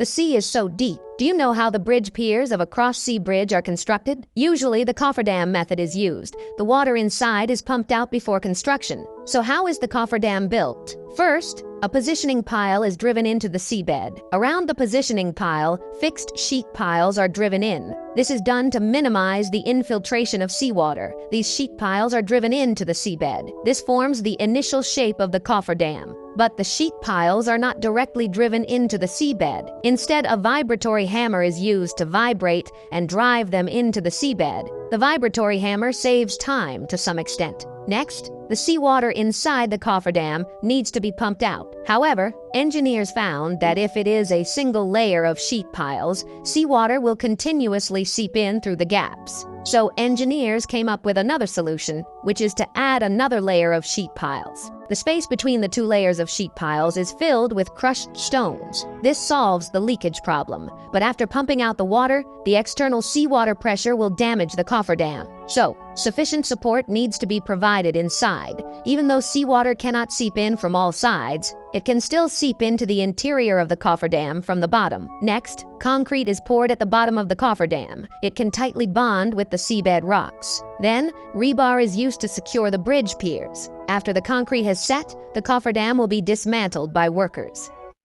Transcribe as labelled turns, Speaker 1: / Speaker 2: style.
Speaker 1: The sea is so deep. Do you know how the bridge piers of a cross-sea bridge are constructed? Usually, the cofferdam method is used. The water inside is pumped out before construction. So how is the cofferdam built? First, a positioning pile is driven into the seabed. Around the positioning pile, fixed sheet piles are driven in. This is done to minimize the infiltration of seawater. These sheet piles are driven into the seabed. This forms the initial shape of the cofferdam. But the sheet piles are not directly driven into the seabed. Instead, a vibratory hammer is used to vibrate and drive them into the seabed. The vibratory hammer saves time to some extent. Next, the seawater inside the cofferdam needs to be pumped out. However, engineers found that if it is a single layer of sheet piles, seawater will continuously seep in through the gaps. So engineers came up with another solution, which is to add another layer of sheet piles. The space between the two layers of sheet piles is filled with crushed stones. This solves the leakage problem, but after pumping out the water, the external seawater pressure will damage the cofferdam. So, sufficient support needs to be provided inside. Even though seawater cannot seep in from all sides, it can still seep into the interior of the cofferdam from the bottom. Next, concrete is poured at the bottom of the cofferdam. It can tightly bond with the seabed rocks. Then, rebar is used to secure the bridge piers. After the concrete has set, the cofferdam will be dismantled by workers.